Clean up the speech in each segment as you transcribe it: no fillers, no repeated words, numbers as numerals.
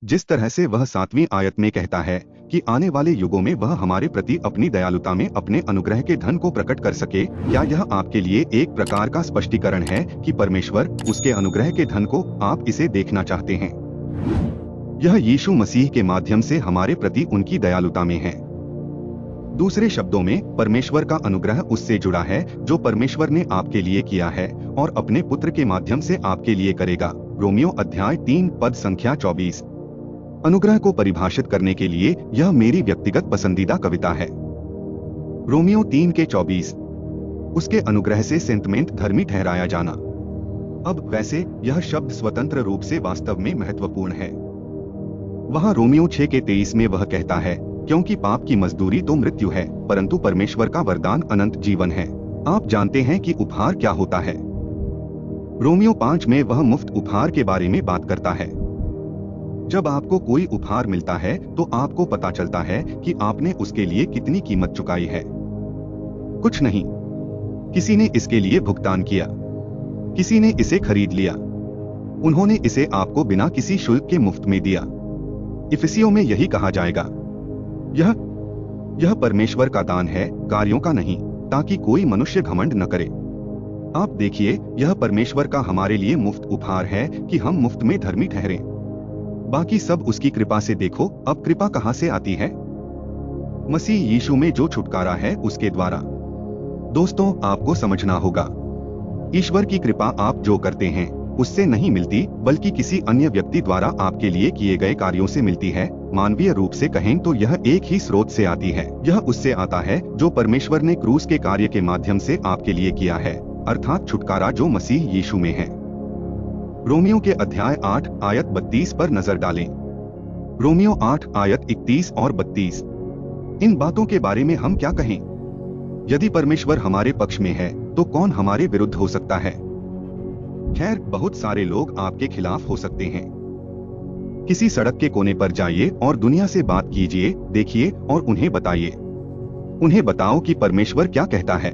जिस तरह से वह 7वीं आयत में कहता है कि आने वाले युगों में वह हमारे प्रति अपनी दयालुता में अपने अनुग्रह के धन को प्रकट कर सके, क्या यह आपके लिए एक प्रकार का स्पष्टीकरण है कि परमेश्वर उसके अनुग्रह के धन को आप इसे देखना चाहते हैं? यह यीशु मसीह के माध्यम से हमारे प्रति उनकी दयालुता में है। दूसरे शब्दों में, परमेश्वर का अनुग्रह उससे जुड़ा है जो परमेश्वर ने आपके लिए किया है और अपने पुत्र के माध्यम से आपके लिए करेगा। रोमियो अध्याय 3 पद संख्या 24। अनुग्रह को परिभाषित करने के लिए यह मेरी व्यक्तिगत पसंदीदा कविता है। रोमियो 3 के 24। उसके अनुग्रह से सेंटमेंट धर्मी ठहराया जाना। अब वैसे यह शब्द स्वतंत्र रूप से वास्तव में महत्वपूर्ण है। वहाँ रोमियो 6 के 23 में वह कहता है, क्योंकि पाप की मजदूरी तो मृत्यु है, परंतु परमेश्वर का वरदान अनंत जीवन है। आप जानते हैं कि उपहार क्या होता है। रोमियो 5 में वह मुफ्त उपहार के बारे में बात करता है। जब आपको कोई उपहार मिलता है तो आपको पता चलता है कि आपने उसके लिए कितनी कीमत चुकाई है। कुछ नहीं, किसी ने इसके लिए भुगतान किया, किसी ने इसे खरीद लिया, उन्होंने इसे आपको बिना किसी शुल्क के मुफ्त में दिया। इफिसियों में यही कहा जाएगा, यह परमेश्वर का दान है, कार्यों का नहीं, ताकि कोई मनुष्य घमंड न करे। आप देखिए, यह परमेश्वर का हमारे लिए मुफ्त उपहार है कि हम मुफ्त में धर्मी ठहरें। बाकी सब उसकी कृपा से देखो। अब कृपा कहां से आती है? मसीह यीशु में जो छुटकारा है उसके द्वारा। दोस्तों, आपको समझना होगा, ईश्वर की कृपा आप जो करते हैं उससे नहीं मिलती, बल्कि किसी अन्य व्यक्ति द्वारा आपके लिए किए गए कार्यों से मिलती है। मानवीय रूप से कहें तो यह एक ही स्रोत से आती है। यह उससे आता है जो परमेश्वर ने क्रूस के कार्य के माध्यम से आपके लिए किया है, अर्थात छुटकारा जो मसीह यीशु में है। रोमियो के अध्याय 8 आयत 32 पर नजर डालें। रोमियो 8 आयत 31 और 32। इन बातों के बारे में हम क्या कहें? यदि परमेश्वर हमारे पक्ष में है तो कौन हमारे विरुद्ध हो सकता है? खैर, बहुत सारे लोग आपके खिलाफ हो सकते हैं। किसी सड़क के कोने पर जाइए और दुनिया से बात कीजिए, देखिए और उन्हें बताइए। उन्हें बताओ कि परमेश्वर क्या कहता है।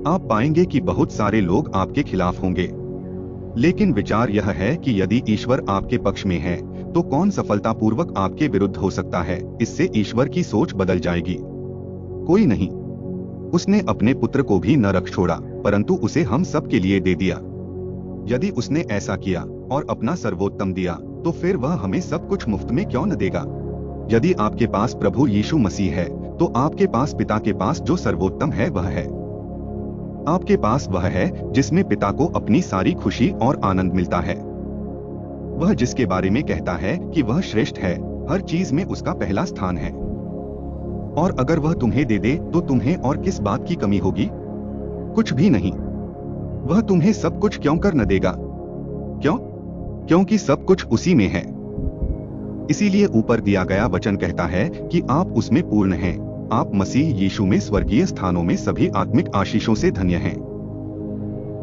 आप पाएंगे कि बहुत सारे लोग आपके खिलाफ होंगे। लेकिन विचार यह है कि यदि ईश्वर आपके पक्ष में है तो कौन सफलतापूर्वक आपके विरुद्ध हो सकता है? इससे ईश्वर की सोच बदल जाएगी। कोई नहीं। उसने अपने पुत्र को भी न रख छोड़ा, परंतु उसे हम सब के लिए दे दिया। यदि उसने ऐसा किया और अपना सर्वोत्तम दिया, तो फिर वह हमें सब कुछ मुफ्त में क्यों न देगा? यदि आपके पास प्रभु यीशु मसीह है तो आपके पास पिता के पास जो सर्वोत्तम है वह है। आपके पास वह है जिसमें पिता को अपनी सारी खुशी और आनंद मिलता है। वह जिसके बारे में कहता है कि वह श्रेष्ठ है, हर चीज में उसका पहला स्थान है। और अगर वह तुम्हें दे दे तो तुम्हें और किस बात की कमी होगी? कुछ भी नहीं। वह तुम्हें सब कुछ क्यों कर न देगा? क्यों? क्योंकि सब कुछ उसी में है। इसीलिए ऊपर दिया गया वचन कहता है कि आप उसमें पूर्ण हैं। आप मसीह यीशु में स्वर्गीय स्थानों में सभी आत्मिक आशीषों से धन्य हैं।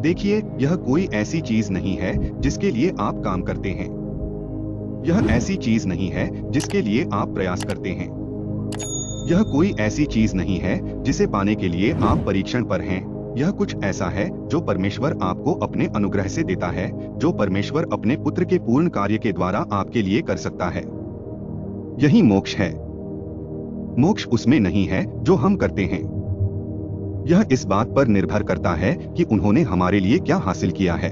देखिए, यह कोई ऐसी चीज नहीं है जिसके लिए आप काम करते हैं। यह ऐसी चीज नहीं है जिसके लिए आप प्रयास करते हैं। यह कोई ऐसी चीज नहीं है जिसे पाने के लिए आप परीक्षण पर हैं। यह कुछ ऐसा है जो परमेश्वर आपको अपने अनुग्रह से देता है, जो परमेश्वर अपने पुत्र के पूर्ण कार्य के द्वारा आपके लिए कर सकता है। यही मोक्ष है। मोक्ष उसमें नहीं है जो हम करते हैं। यह इस बात पर निर्भर करता है कि उन्होंने हमारे लिए क्या हासिल किया है।